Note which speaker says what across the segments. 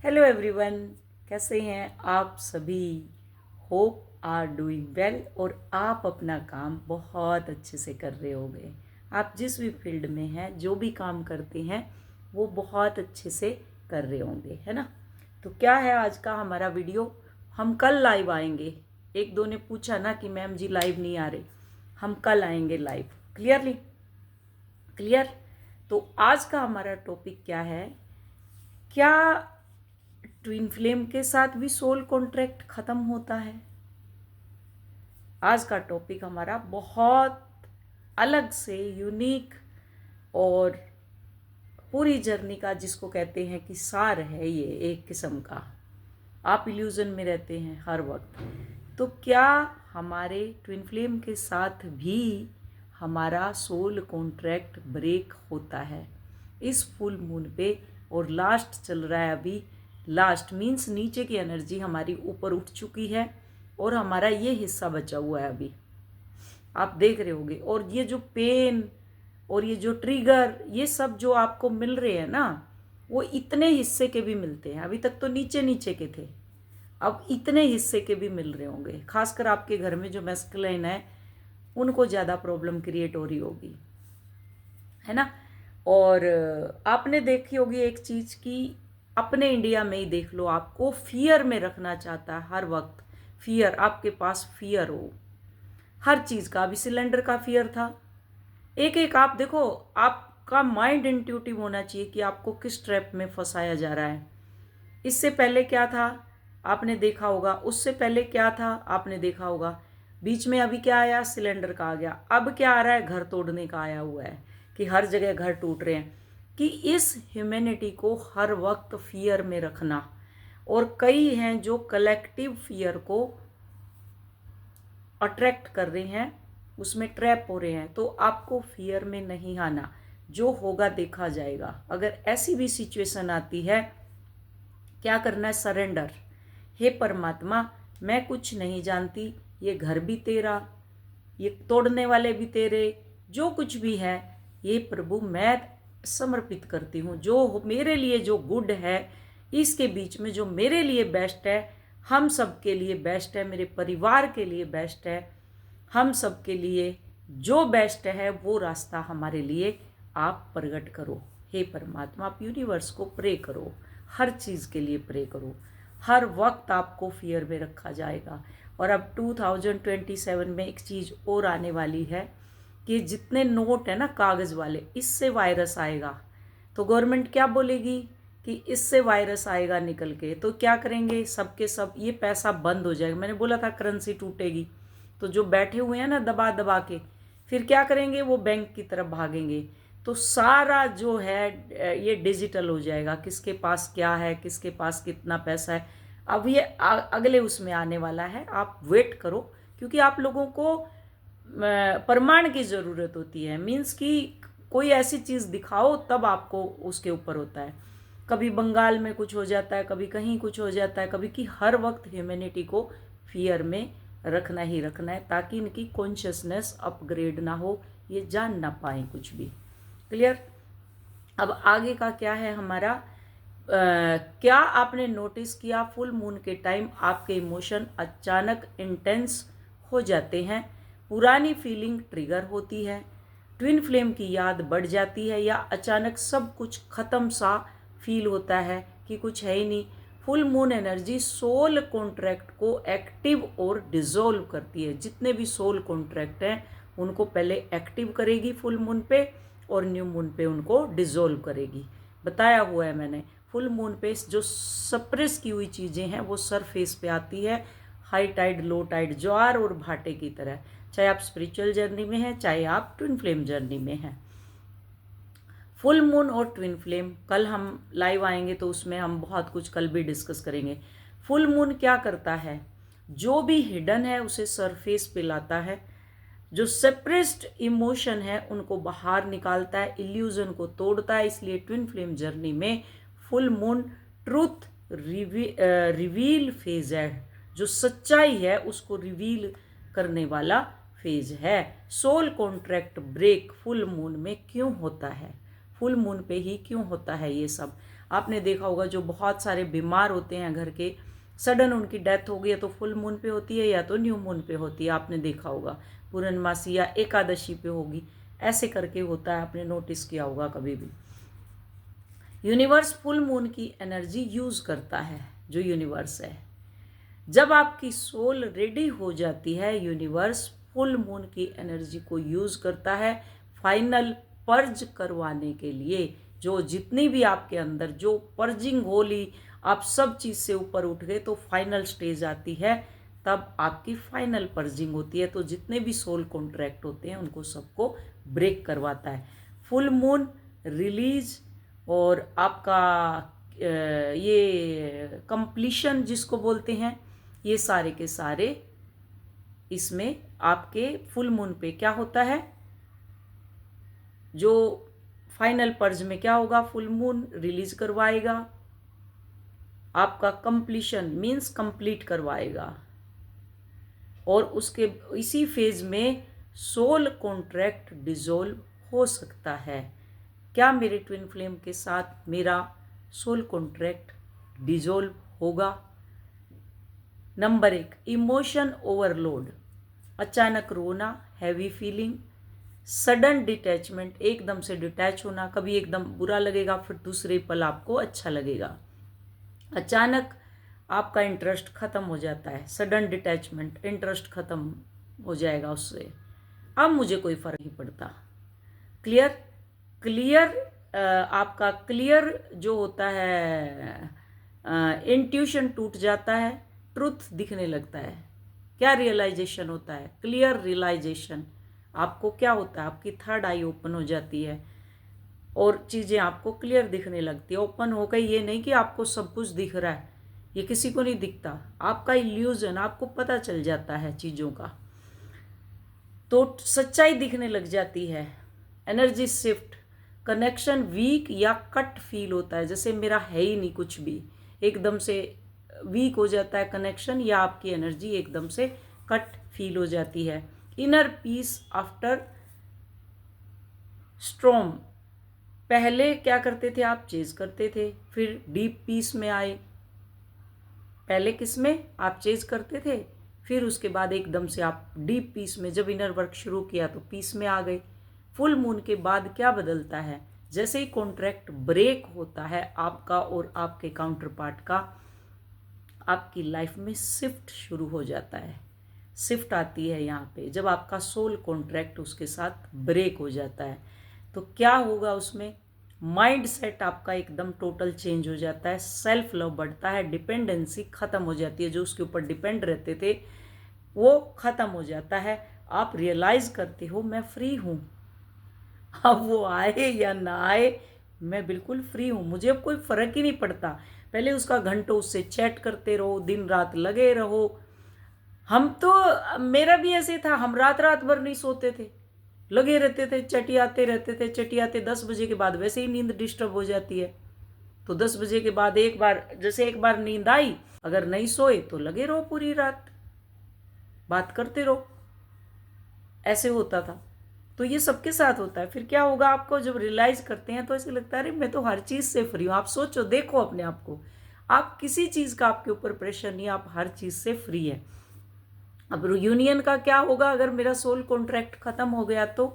Speaker 1: Hello everyone, कैसे हैं आप सभी। होप आर डूइंग वेल और आप अपना काम बहुत अच्छे से कर रहे होंगे। आप जिस भी फील्ड में हैं, जो भी काम करते हैं, वो बहुत अच्छे से कर रहे होंगे, है ना। तो क्या है आज का हमारा वीडियो। हम कल लाइव आएंगे। एक दो ने पूछा ना कि मैम जी लाइव नहीं आ रहे। हम कल आएंगे लाइव। क्लियर। तो आज का हमारा टॉपिक क्या है। क्या ट्विन फ्लेम के साथ भी सोल कॉन्ट्रैक्ट खत्म होता है। आज का टॉपिक हमारा बहुत अलग से यूनिक और पूरी जर्नी का, जिसको कहते हैं कि सार है ये एक किस्म का। आप इल्यूजन में रहते हैं हर वक्त, तो क्या हमारे ट्विन फ्लेम के साथ भी हमारा सोल कॉन्ट्रैक्ट ब्रेक होता है इस फुल मून पे। और लास्ट चल रहा है अभी। लास्ट मीन्स नीचे की एनर्जी हमारी ऊपर उठ चुकी है और हमारा ये हिस्सा बचा हुआ है अभी। आप देख रहे होंगे। और ये जो पेन और ये जो ट्रिगर, ये सब जो आपको मिल रहे हैं ना, वो इतने हिस्से के भी मिलते हैं। अभी तक तो नीचे नीचे के थे, अब इतने हिस्से के भी मिल रहे होंगे। खासकर आपके घर में जो मैस्कुलाइन है, उनको ज़्यादा प्रॉब्लम क्रिएट हो रही होगी, है ना। और आपने देखी होगी एक चीज़ की, अपने इंडिया में ही देख लो, आपको फियर में रखना चाहता है हर वक्त। फियर, आपके पास फियर हो हर चीज़ का। अभी सिलेंडर का फियर था। एक एक आप देखो, आपका माइंड इंट्यूटिव होना चाहिए कि आपको किस ट्रैप में फंसाया जा रहा है। इससे पहले क्या था आपने देखा होगा, उससे पहले क्या था आपने देखा होगा। बीच में अभी क्या आया, सिलेंडर का आ गया। अब क्या आ रहा है, घर तोड़ने का आया हुआ है कि हर जगह घर टूट रहे हैं। कि इस ह्यूमैनिटी को हर वक्त फियर में रखना, और कई हैं जो कलेक्टिव फियर को अट्रैक्ट कर रहे हैं, उसमें ट्रैप हो रहे हैं। तो आपको फियर में नहीं आना, जो होगा देखा जाएगा। अगर ऐसी भी सिचुएशन आती है, क्या करना है, सरेंडर। हे परमात्मा, मैं कुछ नहीं जानती, ये घर भी तेरा, ये तोड़ने वाले भी तेरे, जो कुछ भी है ये प्रभु मैं समर्पित करती हूँ। जो मेरे लिए जो गुड है, इसके बीच में जो मेरे लिए बेस्ट है, हम सब के लिए बेस्ट है, मेरे परिवार के लिए बेस्ट है, हम सब के लिए जो बेस्ट है वो रास्ता हमारे लिए आप प्रकट करो। हे परमात्मा, आप यूनिवर्स को प्रे करो, हर चीज़ के लिए प्रे करो। हर वक्त आपको फियर में रखा जाएगा। और अब 2027 में एक चीज़ और आने वाली है कि जितने नोट है ना कागज़ वाले, इससे वायरस आएगा। तो गवर्नमेंट क्या बोलेगी कि इससे वायरस आएगा निकल के, तो क्या करेंगे सबके सब, ये पैसा बंद हो जाएगा। मैंने बोला था करेंसी टूटेगी, तो जो बैठे हुए हैं ना दबा दबा के, फिर क्या करेंगे, वो बैंक की तरफ भागेंगे। तो सारा जो है ये डिजिटल हो जाएगा, किसके पास क्या है, किसके पास कितना पैसा है। अब ये अगले उसमें आने वाला है, आप वेट करो। क्योंकि आप लोगों को प्रमाण की ज़रूरत होती है। मीन्स कि कोई ऐसी चीज़ दिखाओ तब आपको उसके ऊपर होता है। कभी बंगाल में कुछ हो जाता है, कभी कहीं कुछ हो जाता है, कभी कि हर वक्त ह्यूमैनिटी को फियर में रखना ही रखना है, ताकि इनकी कॉन्शियसनेस अपग्रेड ना हो, ये जान ना पाए कुछ भी। क्लियर। अब आगे का क्या है हमारा। क्या आपने नोटिस किया, फुल मून के टाइम आपके इमोशन अचानक इंटेंस हो जाते हैं, पुरानी फीलिंग ट्रिगर होती है, ट्विन फ्लेम की याद बढ़ जाती है, या अचानक सब कुछ ख़त्म सा फील होता है कि कुछ है ही नहीं। Full moon energy soul contract को एक्टिव और डिसॉल्व करती है। जितने भी सोल कॉन्ट्रैक्ट हैं उनको पहले एक्टिव करेगी फुल मून पे, और न्यू मून पे उनको डिसॉल्व करेगी। बताया हुआ है मैंने। फुल मून पे जो सप्रेस की हुई चीज़ें हैं वो सरफेस पे आती है, हाई टाइड लो टाइड, ज्वार और भाटे की तरह। चाहे आप स्पिरिचुअल जर्नी में हैं, चाहे आप ट्विन फ्लेम जर्नी में हैं। फुल मून और ट्विन फ्लेम, कल हम लाइव आएंगे तो उसमें हम बहुत कुछ कल भी डिस्कस करेंगे। फुल मून क्या करता है, जो भी हिडन है उसे सरफेस पे लाता है, जो सेप्रेस्ड इमोशन है उनको बाहर निकालता है, इल्यूजन को तोड़ता है। इसलिए ट्विन फ्लेम जर्नी में full moon truth reveal phase है, जो सच्चाई है उसको रिवील करने वाला फेज है। Soul contract break full moon में क्यों होता है, फुल मून पे ही क्यों होता है ये सब। आपने देखा होगा जो बहुत सारे बीमार होते हैं घर के, सडन उनकी डेथ हो गई है तो फुल मून पे होती है या तो न्यू मून पे होती है, आपने देखा होगा पूर्णमासी या एकादशी पे होगी, ऐसे करके होता है, आपने नोटिस किया होगा कभी भी। यूनिवर्स फुल मून की एनर्जी यूज करता है, जो यूनिवर्स है। जब आपकी सोल रेडी हो जाती है, यूनिवर्स फुल मून की एनर्जी को यूज करता है फाइनल पर्ज करवाने के लिए। जो जितनी भी आपके अंदर जो पर्जिंग होली, आप सब चीज से ऊपर उठ गए तो फाइनल स्टेज आती है, तब आपकी फाइनल पर्जिंग होती है। तो जितने भी सोल कॉन्ट्रैक्ट होते हैं उनको सबको ब्रेक करवाता है फुल मून रिलीज। और आपका ये कंप्लीशन जिसको बोलते हैं, ये सारे के सारे इसमें आपके फुल मून पे क्या होता है, जो फाइनल पर्ज में क्या होगा, फुल मून रिलीज करवाएगा, आपका कंप्लीशन मींस कंप्लीट करवाएगा। और उसके इसी फेज में सोल कॉन्ट्रैक्ट डिसॉल्व हो सकता है। क्या मेरे ट्विन फ्लेम के साथ मेरा सोल कॉन्ट्रैक्ट डिसॉल्व होगा? नंबर 1, इमोशन ओवरलोड, अचानक रोना, हैवी फीलिंग, सडन डिटैचमेंट, एकदम से डिटैच होना, कभी एकदम बुरा लगेगा फिर दूसरे पल आपको अच्छा लगेगा। अचानक आपका इंटरेस्ट खत्म हो जाता है, सडन डिटैचमेंट, इंटरेस्ट खत्म हो जाएगा उससे, अब मुझे कोई फर्क नहीं पड़ता। क्लियर क्लियर आपका क्लियर जो होता है, इंट्यूशन टूट जाता है, ट्रुथ दिखने लगता है। क्या रियलाइजेशन होता है? Clear realization. आपको क्या होता है, आपकी थर्ड आई ओपन हो जाती है और चीज़ें आपको क्लियर दिखने लगती है। ओपन हो गई, ये नहीं कि आपको सब कुछ दिख रहा है, ये किसी को नहीं दिखता, आपका इल्यूजन, आपको पता चल जाता है चीज़ों का, तो सच्चाई दिखने लग जाती है। एनर्जी शिफ्ट, कनेक्शन वीक या कट फील होता है, जैसे मेरा है ही नहीं कुछ भी, एकदम से वीक हो जाता है कनेक्शन, या आपकी एनर्जी एकदम से कट फील हो जाती है। इनर पीस आफ्टर स्ट्रॉम, पहले क्या करते थे आप, चेज करते थे, फिर डीप पीस में आए। पहले किस में आप चेज करते थे, फिर उसके बाद एकदम से आप डीप पीस में, जब इनर वर्क शुरू किया तो पीस में आ गए। फुल मून के बाद क्या बदलता है, जैसे ही कॉन्ट्रैक्ट ब्रेक होता है आपका और आपके काउंटर पार्ट का, आपकी लाइफ में शिफ्ट शुरू हो जाता है। शिफ्ट आती है यहाँ पे जब आपका सोल कॉन्ट्रैक्ट उसके साथ ब्रेक हो जाता है, तो क्या होगा उसमें, माइंड सेट आपका एकदम टोटल चेंज हो जाता है, सेल्फ लव बढ़ता है, डिपेंडेंसी खत्म हो जाती है, जो उसके ऊपर डिपेंड रहते थे वो खत्म हो जाता है। आप रियलाइज करते हो मैं फ्री हूँ, अब वो आए या ना आए मैं बिल्कुल फ्री हूँ, मुझे अब कोई फर्क ही नहीं पड़ता। पहले उसका घंटों उससे चैट करते रहो, दिन रात लगे रहो। हम तो, मेरा भी ऐसे था, हम रात रात भर नहीं सोते थे, लगे रहते थे, चटियाते रहते थे, चटियाते। 10 बजे के बाद वैसे ही नींद डिस्टर्ब हो जाती है, तो 10 बजे के बाद एक बार नींद आई, अगर नहीं सोए तो लगे रहो पूरी रात, बात करते रहो, ऐसे होता था। तो ये सबके साथ होता है। फिर क्या होगा, आपको जब रियलाइज करते हैं तो ऐसे लगता है अरे मैं तो हर चीज़ से फ्री हूँ। आप सोचो, देखो अपने आप को, आप किसी चीज़ का आपके ऊपर प्रेशर नहीं, आप हर चीज़ से फ्री है। अब यूनियन का क्या होगा, अगर मेरा सोल कॉन्ट्रैक्ट खत्म हो गया तो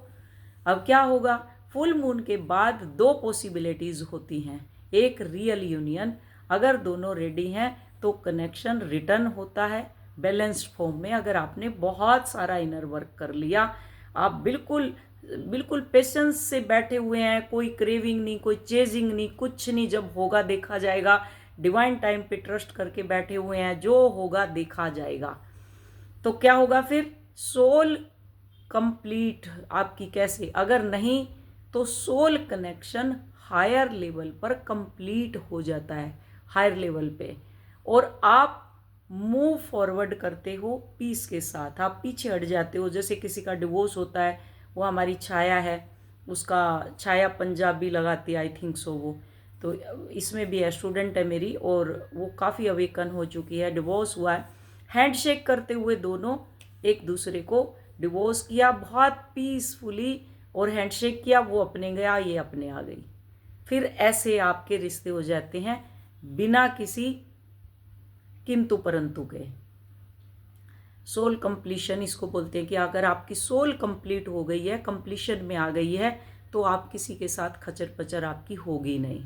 Speaker 1: अब क्या होगा, फुल मून के बाद 2 पॉसिबिलिटीज होती हैं। एक रियल यूनियन, अगर दोनों रेडी हैं तो कनेक्शन रिटर्न होता है बैलेंस्ड फॉर्म में। अगर आपने बहुत सारा इनर वर्क कर लिया, आप बिल्कुल बिल्कुल पेशेंस से बैठे हुए हैं, कोई क्रेविंग नहीं, कोई चेजिंग नहीं, कुछ नहीं, जब होगा देखा जाएगा, डिवाइन टाइम पे ट्रस्ट करके बैठे हुए हैं, जो होगा देखा जाएगा, तो क्या होगा फिर, सोल कंप्लीट आपकी कैसे, अगर नहीं तो सोल कनेक्शन हायर लेवल पर कंप्लीट हो जाता है, हायर लेवल पे, और आप मूव फॉरवर्ड करते हो पीस के साथ, आप पीछे हट जाते हो। जैसे किसी का डिवोर्स होता है, वो हमारी छाया है, उसका छाया पंजाबी लगाती है, आई थिंक सो वो, तो इसमें भी है, स्टूडेंट है मेरी, और वो काफ़ी अवेकन हो चुकी है, डिवोर्स हुआ है, हैंडशेक करते हुए दोनों एक दूसरे को डिवोर्स किया बहुत पीसफुली, और हैंडशेक किया, वो अपने गया, ये अपने आ गई। फिर ऐसे आपके रिश्ते हो जाते हैं बिना किसी किंतु परंतु के। सोल कंप्लीशन इसको बोलते हैं कि अगर आपकी सोल कंप्लीट हो गई है, कंप्लीशन में आ गई है, तो आप किसी के साथ खचर पचर आपकी होगी नहीं।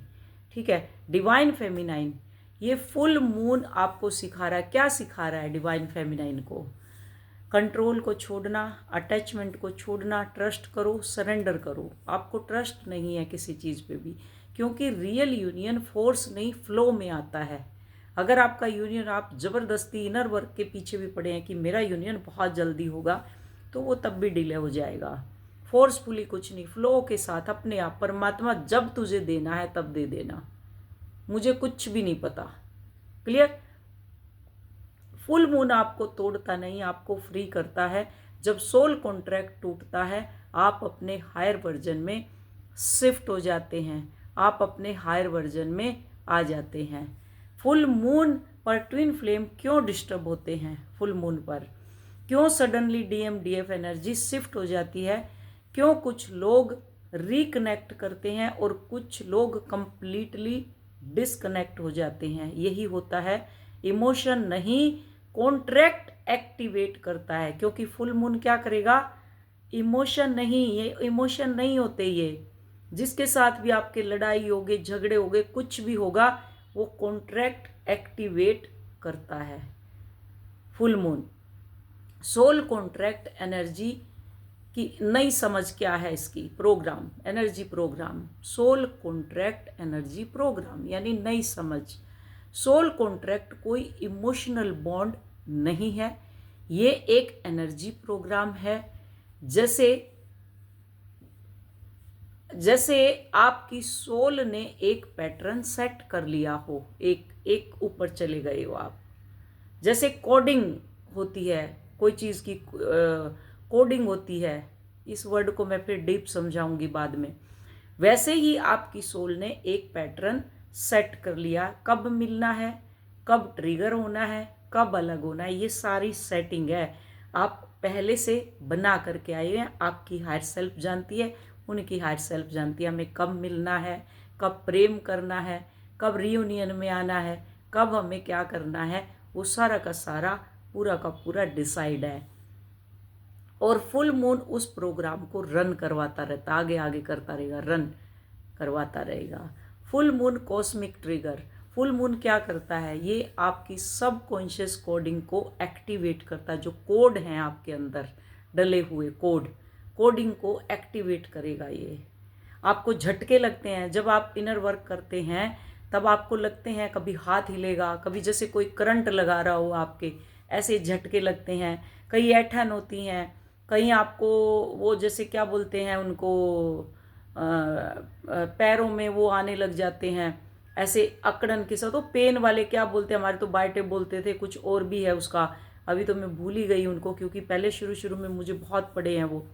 Speaker 1: ठीक है। डिवाइन फेमिनाइन, ये फुल मून आपको सिखा रहा है, क्या सिखा रहा है डिवाइन फेमिनाइन को? कंट्रोल को छोड़ना, अटैचमेंट को छोड़ना, ट्रस्ट करो, सरेंडर करो। आपको ट्रस्ट नहीं है किसी चीज़ पे भी, क्योंकि रियल यूनियन फोर्स नहीं फ्लो में आता है। अगर आपका यूनियन, आप ज़बरदस्ती इनर वर्क के पीछे भी पड़े हैं कि मेरा यूनियन बहुत जल्दी होगा, तो वो तब भी डिले हो जाएगा। फोर्सफुली कुछ नहीं, फ्लो के साथ अपने आप, परमात्मा जब तुझे देना है तब दे देना, मुझे कुछ भी नहीं पता। क्लियर? फुल मून आपको तोड़ता नहीं, आपको फ्री करता है। जब सोल कॉन्ट्रैक्ट टूटता है, आप अपने हायर वर्जन में शिफ्ट हो जाते हैं, आप अपने हायर वर्जन में आ जाते हैं। फुल मून पर ट्विन फ्लेम क्यों डिस्टर्ब होते हैं? फुल मून पर क्यों suddenly DM DF energy shift हो जाती है? क्यों कुछ लोग रिकनेक्ट करते हैं और कुछ लोग कंप्लीटली डिस्कनेक्ट हो जाते हैं? यही होता है, इमोशन नहीं, कॉन्ट्रैक्ट एक्टिवेट करता है। क्योंकि फुल मून क्या करेगा? इमोशन नहीं, ये इमोशन नहीं होते। ये जिसके साथ भी आपके लड़ाई होगे, झगड़े होगे, कुछ भी होगा, वो कॉन्ट्रैक्ट एक्टिवेट करता है full moon. Soul contract energy की नई समझ क्या है? इसकी program, energy program, soul contract energy program यानी नई समझ। सोल कॉन्ट्रैक्ट कोई इमोशनल बॉन्ड नहीं है, ये एक एनर्जी प्रोग्राम है। जैसे आपकी सोल ने एक पैटर्न सेट कर लिया हो, एक ऊपर चले गए हो आप। जैसे कोडिंग होती है, कोई चीज़ की कोडिंग होती है, इस वर्ड को मैं फिर डीप समझाऊंगी बाद में। वैसे ही आपकी सोल ने एक पैटर्न सेट कर लिया, कब मिलना है, कब ट्रिगर होना है, कब अलग होना है, ये सारी सेटिंग है, आप पहले से बना करके आए हैं। आपकी हायर सेल्फ जानती है, उनकी हायर सेल्फ जानती है हमें कब मिलना है, कब प्रेम करना है, कब रियूनियन में आना है, कब हमें क्या करना है, वो सारा का सारा पूरा का पूरा डिसाइड है। और फुल मून उस प्रोग्राम को रन करवाता रहता, आगे आगे करता रहेगा, रन करवाता रहेगा। Full moon cosmic trigger, full moon क्या करता है? ये आपकी सब कॉन्शियस कोडिंग को एक्टिवेट करता है। जो कोड हैं आपके अंदर डले हुए कोडिंग को एक्टिवेट करेगा। ये आपको झटके लगते हैं जब आप इनर वर्क करते हैं, तब आपको लगते हैं कभी हाथ हिलेगा, कभी जैसे कोई करंट लगा रहा हो आपके, ऐसे झटके लगते हैं। कहीं ऐठन होती हैं, कहीं आपको वो जैसे क्या बोलते हैं उनको, पैरों में वो आने लग जाते हैं ऐसे अकड़न के साथ। तो पेन वाले क्या बोलते हैं, हमारे तो बाइटे बोलते थे, कुछ और भी है उसका, अभी तो मैं भूल ही गई उनको, क्योंकि पहले शुरू में मुझे बहुत पड़े हैं वो।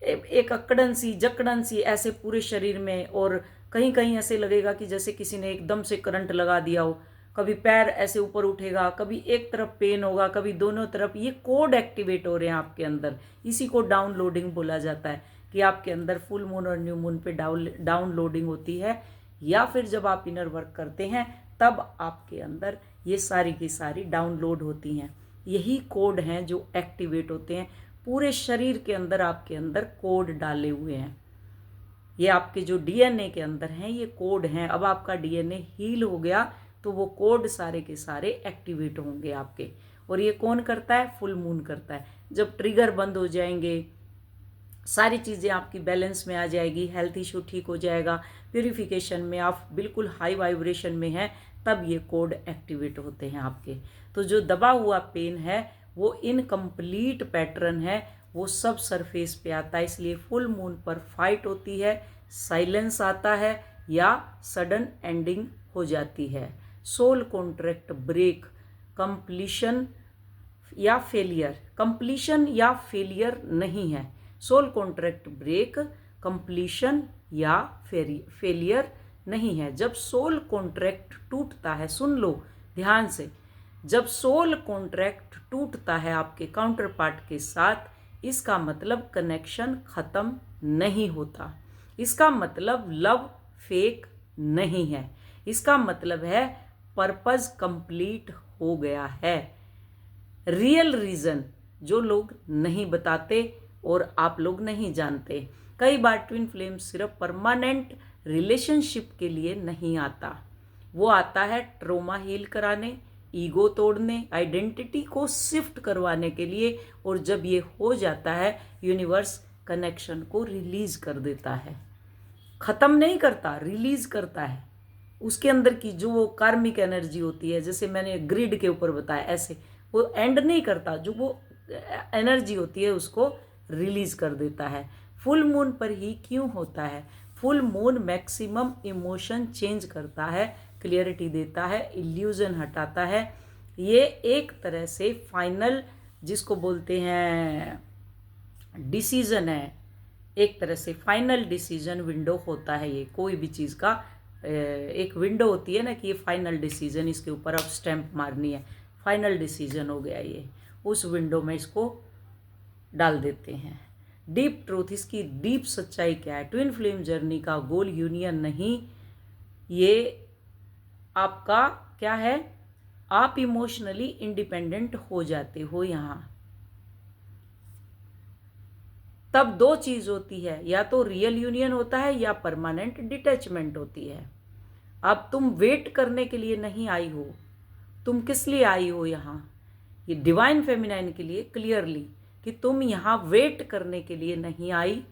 Speaker 1: एक अकड़न सी, जकड़न सी ऐसे पूरे शरीर में, और कहीं कहीं ऐसे लगेगा कि जैसे किसी ने एकदम से करंट लगा दिया हो। कभी पैर ऐसे ऊपर उठेगा, कभी एक तरफ पेन होगा, कभी दोनों तरफ। ये कोड एक्टिवेट हो रहे हैं आपके अंदर, इसी को डाउनलोडिंग बोला जाता है, कि आपके अंदर फुल मून और न्यू मून पे डाउनलोडिंग होती है, या फिर जब आप इनर वर्क करते हैं तब आपके अंदर ये सारी की सारी डाउनलोड होती हैं। यही कोड हैं जो एक्टिवेट होते हैं। पूरे शरीर के अंदर आपके अंदर कोड डाले हुए हैं, ये आपके जो डीएनए के अंदर हैं ये कोड हैं। अब आपका डीएनए हील हो गया तो वो कोड सारे के सारे एक्टिवेट होंगे आपके। और ये कौन करता है? फुल मून करता है। जब ट्रिगर बंद हो जाएंगे, सारी चीज़ें आपकी बैलेंस में आ जाएगी, हेल्थ इशू ठीक हो जाएगा, प्यूरिफिकेशन में आप बिल्कुल हाई वाइब्रेशन में हैं, तब ये कोड एक्टिवेट होते हैं आपके। तो जो दबा हुआ पेन है वो इनकम्प्लीट पैटर्न है, वो सब सरफेस पे आता है। इसलिए फुल मून पर फाइट होती है, साइलेंस आता है, या सडन एंडिंग हो जाती है। सोल कॉन्ट्रैक्ट ब्रेक, कंप्लीशन या फेलियर, कंप्लीशन या फेलियर नहीं है। सोल कॉन्ट्रैक्ट ब्रेक कंप्लीशन या फेलियर नहीं है। जब सोल कॉन्ट्रैक्ट टूटता है, सुन लो ध्यान से, जब सोल कॉन्ट्रैक्ट टूटता है आपके काउंटर पार्ट के साथ, इसका मतलब कनेक्शन खत्म नहीं होता। इसका मतलब लव फेक नहीं है, इसका मतलब है पर्पस कंप्लीट हो गया है। रियल रीजन जो लोग नहीं बताते और आप लोग नहीं जानते। कई बार ट्विन फ्लेम सिर्फ परमानेंट रिलेशनशिप के लिए नहीं आता, वो आता है ट्रोमा हील कराने, ईगो तोड़ने, आइडेंटिटी को शिफ्ट करवाने के लिए। और जब ये हो जाता है, यूनिवर्स कनेक्शन को रिलीज कर देता है, खत्म नहीं करता, रिलीज करता है। उसके अंदर की जो वो कार्मिक एनर्जी होती है, जैसे मैंने ग्रिड के ऊपर बताया, ऐसे वो एंड नहीं करता, जो वो एनर्जी होती है उसको रिलीज कर देता है। फुल मून पर ही क्यों होता है? Full moon maximum emotion change करता है, क्लियरिटी देता है, इल्यूजन हटाता है। ये एक तरह से फाइनल, जिसको बोलते हैं डिसीजन है, एक तरह से फाइनल डिसीजन विंडो होता है। ये कोई भी चीज़ का एक विंडो होती है ना, कि ये फाइनल डिसीजन, इसके ऊपर अब स्टैंप मारनी है, फाइनल डिसीजन हो गया ये, उस विंडो में इसको डाल देते हैं। डीप ट्रूथ, इसकी डीप सच्चाई क्या है? ट्विन फ्लेम जर्नी का गोल यूनियन नहीं, ये आपका क्या है? आप इमोशनली इंडिपेंडेंट हो जाते हो यहाँ। तब दो चीज होती है, या तो रियल यूनियन होता है या परमानेंट डिटैचमेंट होती है। अब तुम वेट करने के लिए नहीं आई हो, तुम किस लिए आई हो यहाँ? ये डिवाइन फेमिनाइन के लिए क्लियरली, कि तुम यहाँ वेट करने के लिए नहीं आई,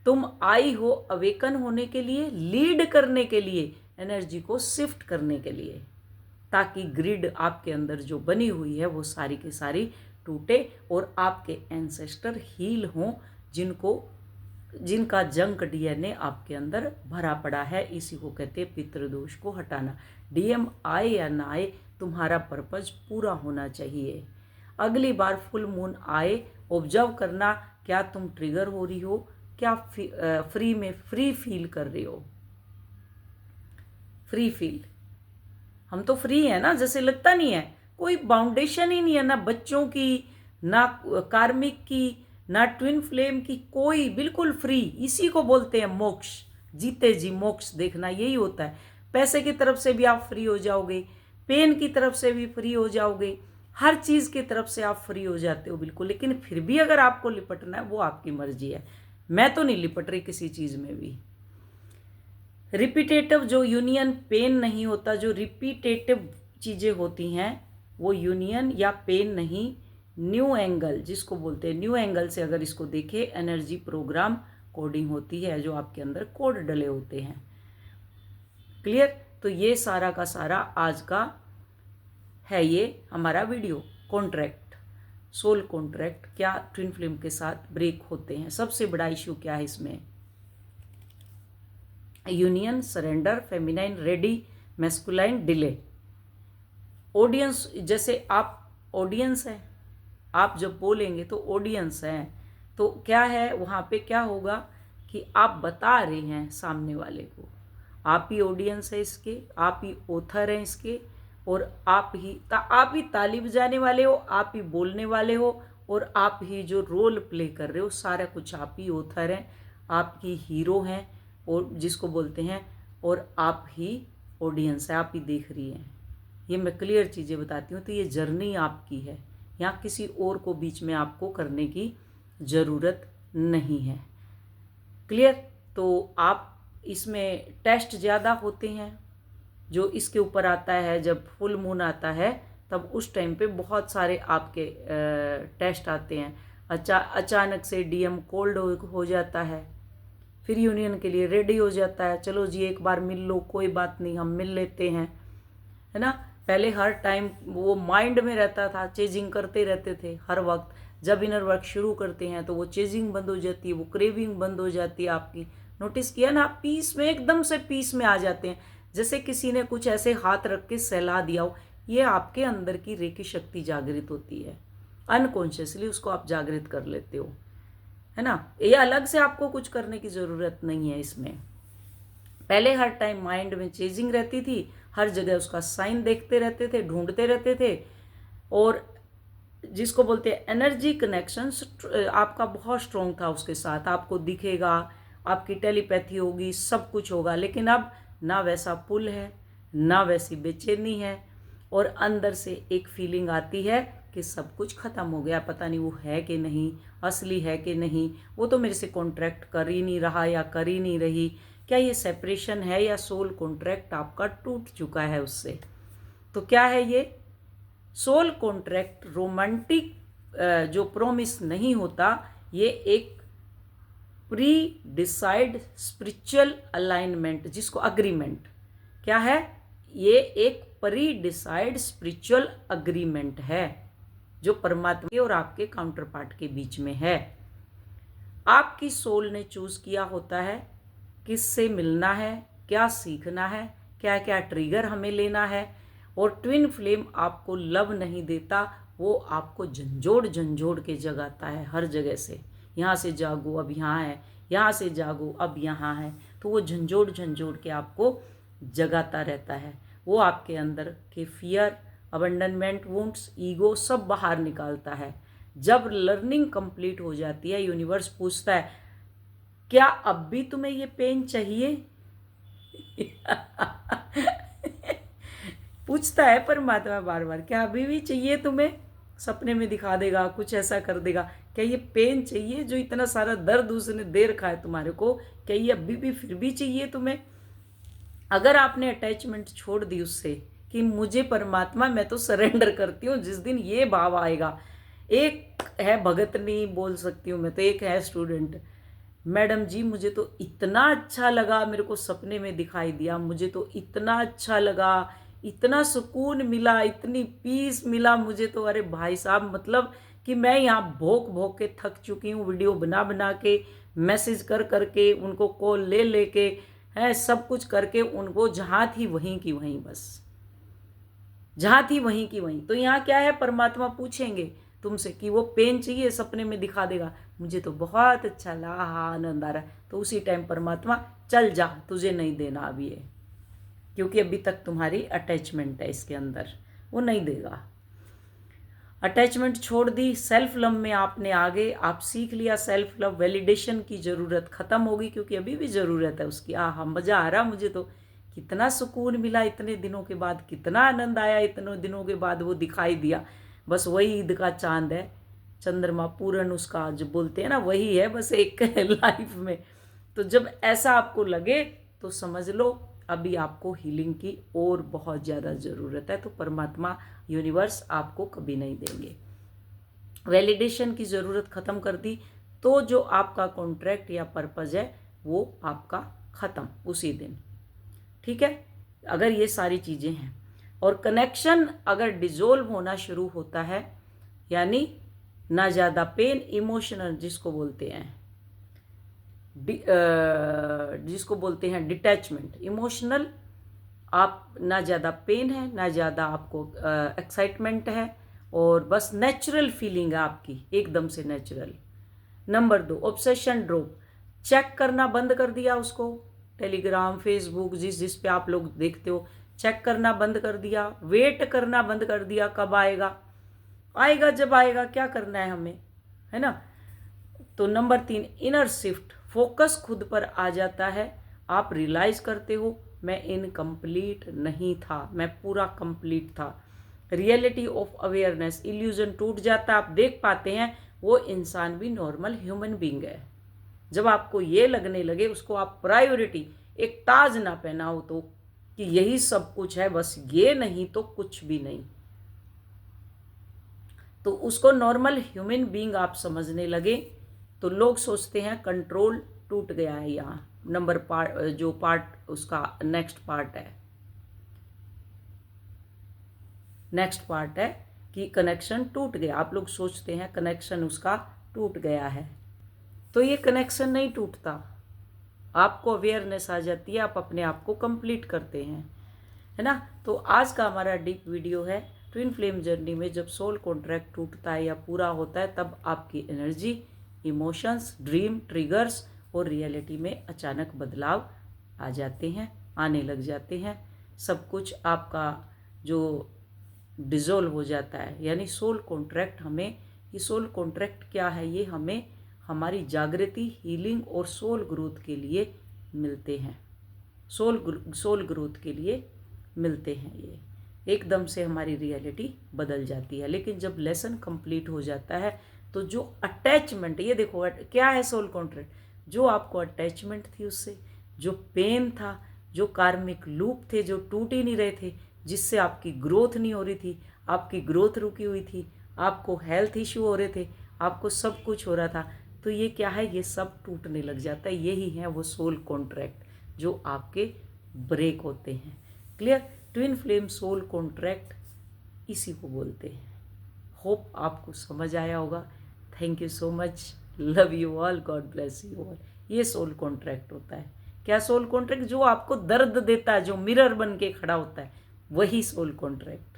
Speaker 1: तुम आई हो अवेकन होने के लिए, लीड करने के लिए, एनर्जी को शिफ्ट करने के लिए, ताकि ग्रिड आपके अंदर जो बनी हुई है वो सारी की सारी टूटे और आपके एंसेस्टर हील हों, जिनका जंक डीएनए आपके अंदर भरा पड़ा है। इसी को कहते हैं पितृदोष को हटाना। डीएम आए या ना आए, तुम्हारा पर्पज पूरा होना चाहिए। अगली बार फुल मून आए, ऑब्जर्व करना, क्या तुम ट्रिगर हो रही हो, क्या फ्री फील कर रहे हो? फ्री फील, हम तो फ्री है ना, जैसे लगता नहीं है, कोई बाउंडेशन ही नहीं है, ना बच्चों की, ना कार्मिक की, ना ट्विन फ्लेम की, कोई, बिल्कुल फ्री। इसी को बोलते हैं मोक्ष, जीते जी मोक्ष देखना, यही होता है। पैसे की तरफ से भी आप फ्री हो जाओगे, पेन की तरफ से भी फ्री हो जाओगे, हर चीज की तरफ से आप फ्री हो जाते हो बिल्कुल। लेकिन फिर भी अगर आपको लिपटना है, वो आपकी मर्जी है। मैं तो नहीं लिपट रही किसी चीज में भी। रिपीटेटिव जो यूनियन पेन नहीं होता, जो रिपीटेटिव चीजें होती हैं वो यूनियन या पेन नहीं, न्यू एंगल जिसको बोलते हैं, न्यू एंगल से अगर इसको देखें, एनर्जी प्रोग्राम कोडिंग होती है, जो आपके अंदर कोड डले होते हैं। क्लियर? तो ये सारा का सारा आज का है ये हमारा वीडियो। कॉन्ट्रैक्ट, सोल कॉन्ट्रैक्ट क्या ट्विन फ्लेम के साथ ब्रेक होते हैं? सबसे बड़ा इश्यू क्या है इसमें? Union, surrender, feminine ready, masculine delay. Audience, जैसे आप ऑडियंस हैं, आप जब बोलेंगे तो ऑडियंस हैं, तो क्या है वहाँ पे, क्या होगा कि आप बता रहे हैं सामने वाले को, आप ही ऑडियंस है इसके, आप ही ऑथर हैं इसके, और आप ही ताली बजाने वाले हो, आप ही बोलने वाले हो, और आप ही जो रोल प्ले कर रहे हो, सारा कुछ आप ही ऑथर हैं, आप ही हीरो हैं, और जिसको बोलते हैं, और आप ही ऑडियंस है, आप ही देख रही हैं। ये मैं क्लियर चीज़ें बताती हूँ। तो ये जर्नी आपकी है, यहाँ किसी और को बीच में आपको करने की ज़रूरत नहीं है। क्लियर? तो आप इसमें टेस्ट ज़्यादा होते हैं, जो इसके ऊपर आता है, जब फुल मून आता है तब उस टाइम पे बहुत सारे आपके टेस्ट आते हैं। अचानक से डीएम कोल्ड हो जाता है, फिर यूनियन के लिए रेडी हो जाता है, चलो जी एक बार मिल लो, कोई बात नहीं, हम मिल लेते हैं, है ना। पहले हर टाइम वो माइंड में रहता था, चेजिंग करते रहते थे हर वक्त। जब इनर वर्क शुरू करते हैं तो वो चेजिंग बंद हो जाती है, वो क्रेविंग बंद हो जाती है आपकी। नोटिस किया ना, आप पीस में, एकदम से पीस में आ जाते हैं, जैसे किसी ने कुछ ऐसे हाथ रख के सहला दिया हो। ये आपके अंदर की रेकी शक्ति जागृत होती है, अनकॉन्शियसली उसको आप जागृत कर लेते हो, है ना। ये अलग से आपको कुछ करने की ज़रूरत नहीं है इसमें। पहले हर टाइम माइंड में चेजिंग रहती थी, हर जगह उसका साइन देखते रहते थे, ढूंढते रहते थे, और जिसको बोलते हैं एनर्जी कनेक्शन आपका बहुत स्ट्रॉन्ग था उसके साथ। आपको दिखेगा, आपकी टेलीपैथी होगी, सब कुछ होगा, लेकिन अब ना वैसा पुल है, ना वैसी बेचैनी है, और अंदर से एक फीलिंग आती है कि सब कुछ ख़त्म हो गया, पता नहीं वो है कि नहीं, असली है कि नहीं, वो तो मेरे से कॉन्ट्रैक्ट कर ही नहीं रहा या कर ही नहीं रही। क्या ये सेपरेशन है या सोल कॉन्ट्रैक्ट आपका टूट चुका है उससे? तो क्या है ये सोल कॉन्ट्रैक्ट? रोमांटिक जो प्रोमिस नहीं होता, ये एक प्री डिसाइड स्पिरिचुअल अलाइनमेंट, जिसको अग्रीमेंट क्या है, ये एक प्री डिसाइड स्पिरिचुअल अग्रीमेंट है जो परमात्मा के और आपके काउंटर पार्ट के बीच में है। आपकी सोल ने चूज किया होता है किससे मिलना है, क्या सीखना है, क्या क्या ट्रिगर हमें लेना है। और ट्विन फ्लेम आपको लव नहीं देता, वो आपको झंझोड़ झंझोड़ के जगाता है हर जगह से। यहाँ से जागो अब यहाँ है, यहाँ से जागो अब यहाँ है, तो वो झंझोड़ झंझोड़ के आपको जगाता रहता है। वो आपके अंदर के फियर, अबंडनमेंट, वुंड्स, ईगो सब बाहर निकालता है। जब लर्निंग कंप्लीट हो जाती है, यूनिवर्स पूछता है क्या अब भी तुम्हें ये पेन चाहिए? पूछता है परमात्मा बार बार, क्या अभी भी चाहिए तुम्हें? सपने में दिखा देगा, कुछ ऐसा कर देगा, क्या ये पेन चाहिए जो इतना सारा दर्द उसने दे रखा है तुम्हारे को, क्या ये अभी भी फिर भी चाहिए तुम्हें? अगर आपने अटैचमेंट छोड़ दी उससे कि मुझे परमात्मा, मैं तो सरेंडर करती हूँ, जिस दिन ये भाव आएगा। एक है भगत, नहीं बोल सकती हूँ मैं तो, एक है स्टूडेंट, मैडम जी मुझे तो इतना अच्छा लगा, मेरे को सपने में दिखाई दिया, मुझे तो इतना अच्छा लगा, इतना सुकून मिला, इतनी पीस मिला मुझे तो, अरे भाई साहब मतलब कि मैं यहाँ भोंक भोंक के थक चुकी हूँ, वीडियो बना बना के, मैसेज कर करके, उनको कॉल ले लेके, है सब कुछ करके, उनको जहाँ थी वहीं की वहीं, बस जहाँ थी वहीं की वहीं। तो यहाँ क्या है, परमात्मा पूछेंगे तुमसे कि वो पेन चाहिए, सपने में दिखा देगा, मुझे तो बहुत अच्छा लगा, आनंद आ रहा है, तो उसी टाइम परमात्मा चल जा, तुझे नहीं देना अभी ये, क्योंकि अभी तक तुम्हारी अटैचमेंट है इसके अंदर, वो नहीं देगा। अटैचमेंट छोड़ दी, सेल्फ लव में आपने आगे आप सीख लिया, सेल्फ लव, वैलिडेशन की ज़रूरत ख़त्म होगी, क्योंकि अभी भी ज़रूरत है उसकी। मज़ा आ रहा मुझे तो, कितना सुकून मिला इतने दिनों के बाद, कितना आनंद आया इतने दिनों के बाद, वो दिखाई दिया, बस वही ईद का चांद है, चंद्रमा पूर्ण उसका जो बोलते हैं ना, वही है बस एक लाइफ में। तो जब ऐसा आपको लगे तो समझ लो अभी आपको हीलिंग की और बहुत ज़्यादा ज़रूरत है, तो परमात्मा यूनिवर्स आपको कभी नहीं देंगे। वैलिडेशन की ज़रूरत ख़त्म कर दी तो जो आपका कॉन्ट्रैक्ट या पर्पज़ है वो आपका ख़त्म उसी दिन, ठीक है, अगर ये सारी चीज़ें हैं। और कनेक्शन अगर डिज़ोल्व होना शुरू होता है, यानी ना ज़्यादा पेन, इमोशनल जिसको बोलते हैं, जिसको बोलते हैं डिटैचमेंट, इमोशनल, आप ना ज़्यादा पेन है, ना ज़्यादा आपको एक्साइटमेंट है, और बस नेचुरल फीलिंग है आपकी, एकदम से natural. Number 2, obsession drop, check करना बंद कर दिया उसको, टेलीग्राम, फेसबुक, जिस पे आप लोग देखते हो, चेक करना बंद कर दिया, वेट करना बंद कर दिया, कब आएगा, आएगा जब आएगा, क्या करना है हमें, है ना। तो नंबर 3, इनर शिफ्ट, फोकस खुद पर आ जाता है, आप रियलाइज करते हो मैं इनकम्प्लीट नहीं था, मैं पूरा कंप्लीट था। रियलिटी ऑफ अवेयरनेस, इल्यूजन टूट जाता है, आप देख पाते हैं वो इंसान भी नॉर्मल ह्यूमन बीइंग है। जब आपको ये लगने लगे, उसको आप प्रायोरिटी, एक ताज ना पहनाओ तो कि यही सब कुछ है, बस ये नहीं तो कुछ भी नहीं, तो उसको नॉर्मल ह्यूमन बीइंग आप समझने लगे, तो लोग सोचते हैं कंट्रोल टूट गया है। यहाँ नंबर पार्ट, जो पार्ट उसका नेक्स्ट पार्ट है कि कनेक्शन टूट गया, आप लोग सोचते हैं कनेक्शन उसका टूट गया है, तो ये कनेक्शन नहीं टूटता, आपको अवेयरनेस आ जाती है, आप अपने आप को कंप्लीट करते हैं, है ना। तो आज का हमारा डीप वीडियो है ट्विन फ्लेम जर्नी में, जब सोल कॉन्ट्रैक्ट टूटता है या पूरा होता है, तब आपकी एनर्जी, इमोशंस, ड्रीम, ट्रिगर्स और रियलिटी में अचानक बदलाव आ जाते हैं, आने लग जाते हैं, सब कुछ आपका जो डिज़ोल्व हो जाता है। यानी सोल कॉन्ट्रैक्ट हमें, ये सोल कॉन्ट्रैक्ट क्या है, ये हमें हमारी जागृति, हीलिंग और सोल ग्रोथ के लिए मिलते हैं। सोल ग्रोथ के लिए मिलते हैं। ये एकदम से हमारी रियलिटी बदल जाती है। लेकिन जब लेसन कंप्लीट हो जाता है तो जो अटैचमेंट, ये देखो क्या है सोल कॉन्ट्रैक्ट, जो आपको अटैचमेंट थी उससे, जो पेन था, जो कार्मिक लूप थे जो टूट ही नहीं रहे थे, जिससे आपकी ग्रोथ नहीं हो रही थी, आपकी ग्रोथ रुकी हुई थी, आपको हेल्थ इश्यू हो रहे थे, आपको सब कुछ हो रहा था, तो ये क्या है, ये सब टूटने लग जाता है। यही है वो सोल कॉन्ट्रैक्ट जो आपके ब्रेक होते हैं। Clear? Twin flame soul contract इसी को बोलते हैं। होप आपको समझ आया होगा। Thank you so much, love you all, God bless you all. ये सोल कॉन्ट्रैक्ट होता है। क्या सोल कॉन्ट्रैक्ट? जो आपको दर्द देता है, जो मिरर बन के खड़ा होता है, वही सोल कॉन्ट्रैक्ट